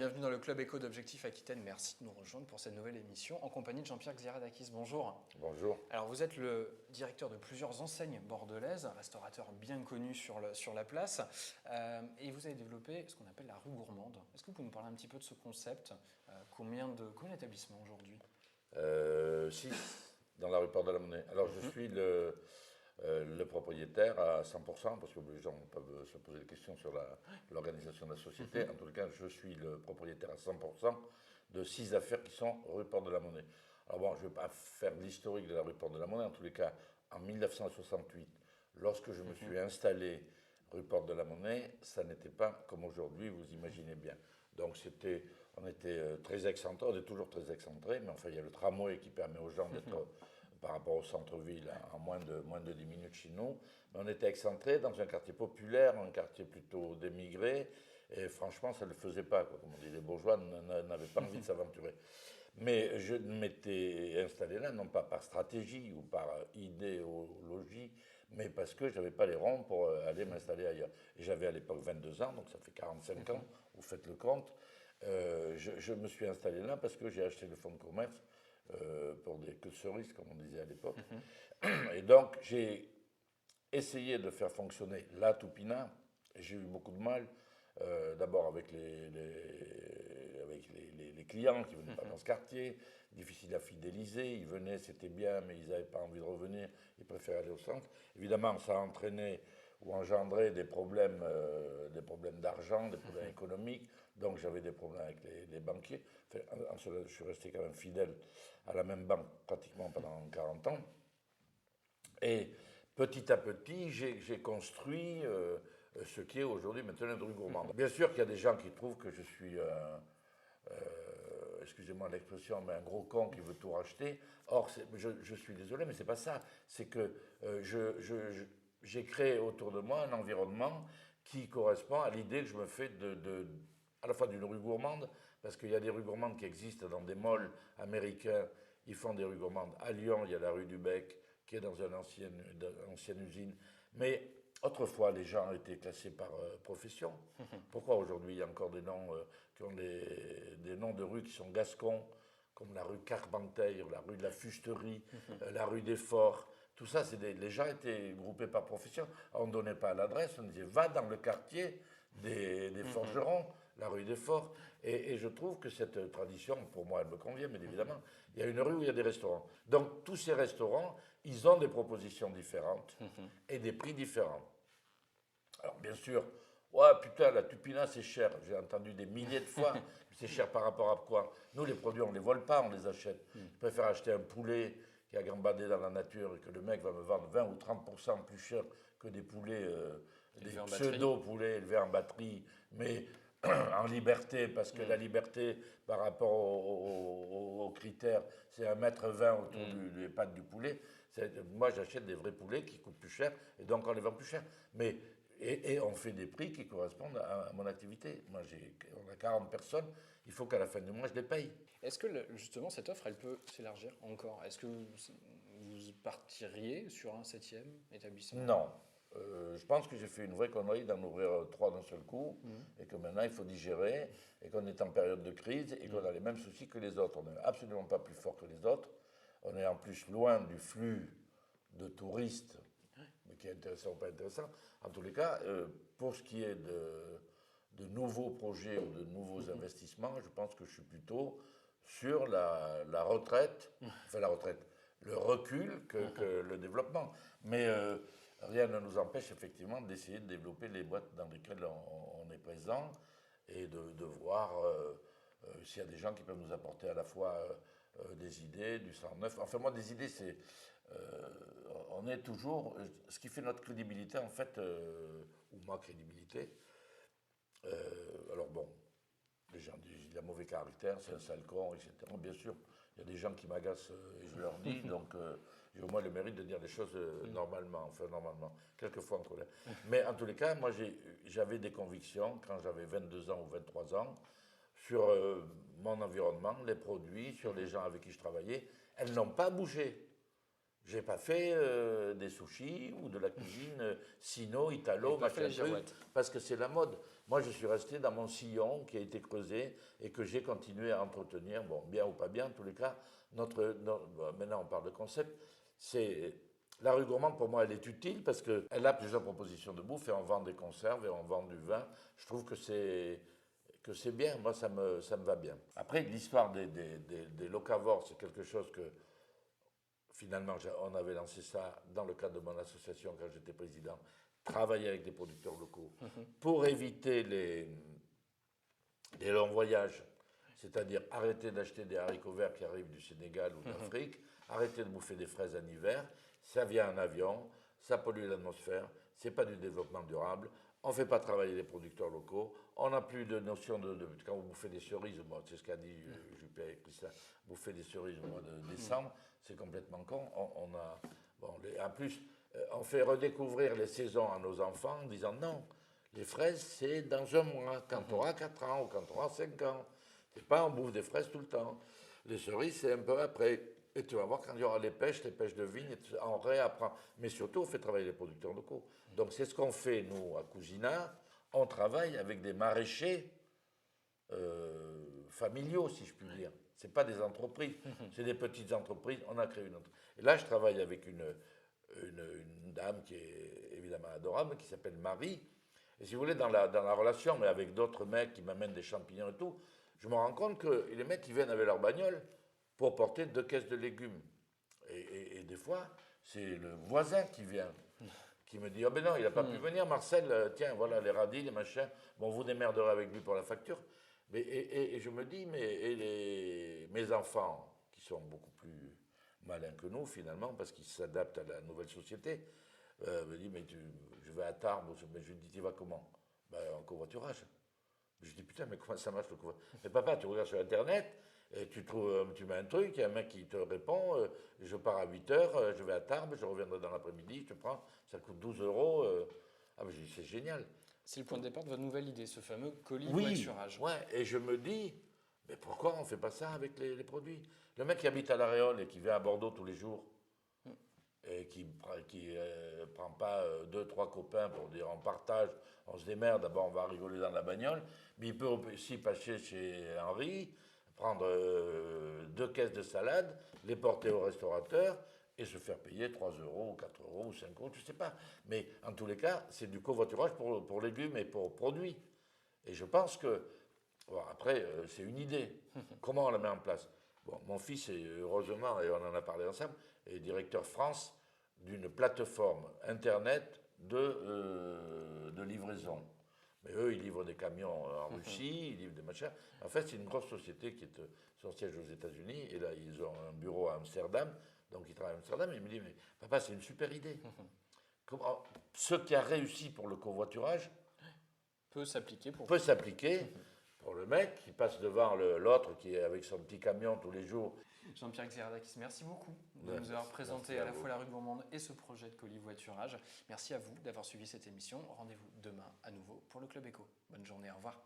bienvenue dans le Club Éco d'Objectif Aquitaine. Merci de nous rejoindre pour cette nouvelle émission en compagnie de Jean-Pierre Xiradakis. Bonjour. Bonjour. Alors vous êtes le directeur de plusieurs enseignes bordelaises, un restaurateur bien connu sur la place, et vous avez développé ce qu'on appelle la rue gourmande. Est-ce que vous pouvez nous parler un petit peu de ce concept? Combien d'établissements aujourd'hui? 6 dans la rue Port de la Monnaie. Alors je suis le propriétaire à 100%, parce que les gens peuvent se poser des questions sur l'organisation de la société. En tout cas, je suis le propriétaire à 100% de 6 affaires qui sont rue Port de la Monnaie. Alors bon, je ne vais pas faire l'historique de la rue Port de la Monnaie. En tous les cas, en 1968, lorsque je me suis installé rue Port de la Monnaie, ça n'était pas comme aujourd'hui, vous imaginez bien. Donc on était très excentré, on est toujours très excentré, mais enfin il y a le tramway qui permet aux gens d'être par rapport au centre-ville en moins de 10 minutes chez nous. Mais on était excentré dans un quartier populaire, un quartier plutôt d'émigrés, et franchement ça ne le faisait pas, quoi. Comme on dit, les bourgeois n'avaient pas envie de s'aventurer. Mais je m'étais installé là, non pas par stratégie ou par idéologie, mais parce que je n'avais pas les ronds pour aller m'installer ailleurs. Et j'avais à l'époque 22 ans, donc ça fait 45 ans, vous faites le compte. Je me suis installé là parce que j'ai acheté le fonds de commerce pour des queues de cerises, comme on disait à l'époque. Et donc j'ai essayé de faire fonctionner la Toupina. J'ai eu beaucoup de mal. D'abord avec les clients qui venaient pas dans ce quartier, difficile à fidéliser, ils venaient, c'était bien, mais ils n'avaient pas envie de revenir, ils préféraient aller au centre. Évidemment, ça a entraîné ou engendré des problèmes d'argent, des problèmes économiques, donc j'avais des problèmes avec les banquiers. Enfin, en cela, je suis resté quand même fidèle à la même banque pratiquement pendant 40 ans. Et petit à petit, j'ai construit ce qui est aujourd'hui maintenant une rue gourmande. Bien sûr qu'il y a des gens qui trouvent que je suis, excusez-moi l'expression, mais un gros con qui veut tout racheter. Or, je suis désolé, mais c'est pas ça. C'est que j'ai créé autour de moi un environnement qui correspond à l'idée que je me fais à la fois d'une rue gourmande, parce qu'il y a des rues gourmandes qui existent dans des malls américains. Ils font des rues gourmandes. À Lyon, il y a la rue du Bec, qui est dans une ancienne usine. Mais autrefois, les gens étaient classés par profession. Pourquoi aujourd'hui, il y a encore des noms qui ont des noms de rues qui sont gascons, comme la rue Carpentier, la rue de la Fusterie, la rue des Forts. Tout ça, les gens étaient groupés par profession. On ne donnait pas l'adresse, on disait va dans le quartier des forgerons, la rue des Forts. Et je trouve que cette tradition, pour moi, elle me convient, mais évidemment, il y a une rue où il y a des restaurants. Donc, tous ces restaurants, ils ont des propositions différentes et des prix différents. Alors, bien sûr, ouais, putain, la Tupina, c'est cher. J'ai entendu des milliers de fois. C'est cher par rapport à quoi? Nous, les produits, on ne les vole pas, on les achète. Je préfère acheter un poulet qui a gambadé dans la nature et que le mec va me vendre 20 ou 30% plus cher que des poulets, des pseudo-poulets élevés en batterie, mais en liberté, parce que la liberté, par rapport aux critères, c'est 1,20 m autour des pattes du poulet. Moi, j'achète des vrais poulets qui coûtent plus cher, et donc on les vend plus cher. Et on fait des prix qui correspondent à mon activité. Moi, on a 40 personnes, il faut qu'à la fin du mois, je les paye. Est-ce que justement cette offre, elle peut s'élargir encore? Est-ce que vous partiriez sur un 7e établissement? Non. Je pense que j'ai fait une vraie connerie d'en ouvrir 3 d'un seul coup, et que maintenant il faut digérer, et qu'on est en période de crise, et qu'on a les mêmes soucis que les autres. On n'est absolument pas plus fort que les autres. On est en plus loin du flux de touristes, mais qui est intéressant ou pas intéressant. En tous les cas, pour ce qui est de nouveaux projets ou de nouveaux investissements, je pense que je suis plutôt sur la retraite, enfin la retraite, le recul que le développement. Mais rien ne nous empêche effectivement d'essayer de développer les boîtes dans lesquelles on est présent et de voir s'il y a des gens qui peuvent nous apporter à la fois des idées, du sang neuf. Enfin, moi, des idées, c'est. On est toujours. Ce qui fait notre crédibilité, en fait, ou ma crédibilité. Alors, bon, les gens disent il a mauvais caractère, c'est un sale con, etc. Bien sûr, il y a des gens qui m'agacent et je leur dis, donc j'ai au moins le mérite de dire les choses normalement, enfin normalement, quelquefois en colère. Mais en tous les cas, moi j'avais des convictions quand j'avais 22 ans ou 23 ans sur mon environnement, les produits, sur les gens avec qui je travaillais. Elles n'ont pas bougé. J'ai pas fait des sushis ou de la cuisine sino, italo, Vous n'avez pas fait machin les truc, girouettes. parce que c'est la mode. Moi, je suis resté dans mon sillon qui a été creusé et que j'ai continué à entretenir. Bon, bien ou pas bien, en tous les cas, bon, maintenant on parle de concept. C'est la rue gourmande, pour moi, elle est utile parce qu'elle a plusieurs propositions de bouffe et on vend des conserves et on vend du vin. Je trouve que c'est bien. Moi, ça me va bien. Après, l'histoire des locavores, c'est quelque chose que finalement, on avait lancé ça dans le cadre de mon association quand j'étais président, travailler avec des producteurs locaux pour éviter les longs voyages, c'est-à-dire arrêter d'acheter des haricots verts qui arrivent du Sénégal ou d'Afrique, arrêter de bouffer des fraises en hiver, ça vient en avion, ça pollue l'atmosphère, c'est pas du développement durable, on ne fait pas travailler les producteurs locaux, on n'a plus de notion quand vous bouffez des cerises, moi, c'est ce qu'a dit Juppé et Christin, bouffer des cerises au mois de décembre, c'est complètement con. En plus, on fait redécouvrir les saisons à nos enfants en disant non, les fraises, c'est dans un mois, quand tu auras 4 ans ou quand tu auras 5 ans. C'est pas on bouffe des fraises tout le temps. Les cerises, c'est un peu après. Et tu vas voir quand il y aura les pêches de vigne, on réapprend. Mais surtout, on fait travailler les producteurs locaux. Donc c'est ce qu'on fait, nous, à Cousina. On travaille avec des maraîchers familiaux, si je puis dire. Ce pas des entreprises, c'est des petites entreprises. On a créé une entreprise. Et là, je travaille avec une dame qui est évidemment adorable, qui s'appelle Marie. Et si vous voulez, dans la relation, mais avec d'autres mecs qui m'amènent des champignons et tout, je me rends compte que les mecs, ils viennent avec leur bagnole pour porter 2 caisses de légumes. Et des fois, c'est le voisin qui vient, qui me dit « Oh ben non, il n'a pas pu venir, Marcel, tiens, voilà les radis, les machins, bon, vous démerderez avec lui pour la facture. » Et je me dis, mes enfants, qui sont beaucoup plus malins que nous finalement, parce qu'ils s'adaptent à la nouvelle société, me disent, mais je vais à Tarbes, mais je lui dis, tu vas comment? Ben, en covoiturage. Je dis, putain, mais comment ça marche le covoiturage? Mais papa, tu regardes sur Internet, et tu mets un truc, il y a un mec qui te répond, je pars à 8 heures, je vais à Tarbes, je reviendrai dans l'après-midi, je te prends, ça coûte 12 euros. Ah ben, c'est génial. C'est le point de départ de votre nouvelle idée, ce fameux colis Oui, voiturage. ouais, et je me dis, mais pourquoi on ne fait pas ça avec les produits? Le mec qui habite à La Réole et qui vient à Bordeaux tous les jours, et qui prend pas 2, 3 copains pour dire on partage, on se démerde, d'abord on va rigoler dans la bagnole, mais il peut aussi passer chez Henri, prendre 2 caisses de salade, les porter au restaurateur et se faire payer 3 euros, 4 euros ou 5 euros, je ne sais pas. Mais en tous les cas, c'est du covoiturage pour légumes et pour produits. Et je pense que, bon, après, c'est une idée. Comment on la met en place? Bon, mon fils, est, heureusement, et on en a parlé ensemble, est directeur France d'une plateforme Internet de livraison. Mais eux, ils livrent des camions en Russie, ils livrent des machins. En fait, c'est une grosse société qui est son siège aux États-Unis. Et là, ils ont un bureau à Amsterdam. Donc, ils travaillent à Amsterdam. Et il me dit, mais papa, c'est une super idée. Ce qui a réussi pour le covoiturage Peut s'appliquer pour... peut s'appliquer pour le mec qui passe devant l'autre qui est avec son petit camion tous les jours. Jean-Pierre Xeradakis, merci beaucoup de Ouais, nous avoir présenté merci à à la vous. fois la rue Gourmande et ce projet de colis voiturage. Merci à vous d'avoir suivi cette émission. Rendez-vous demain à nouveau pour le Club Éco. Bonne journée, au revoir.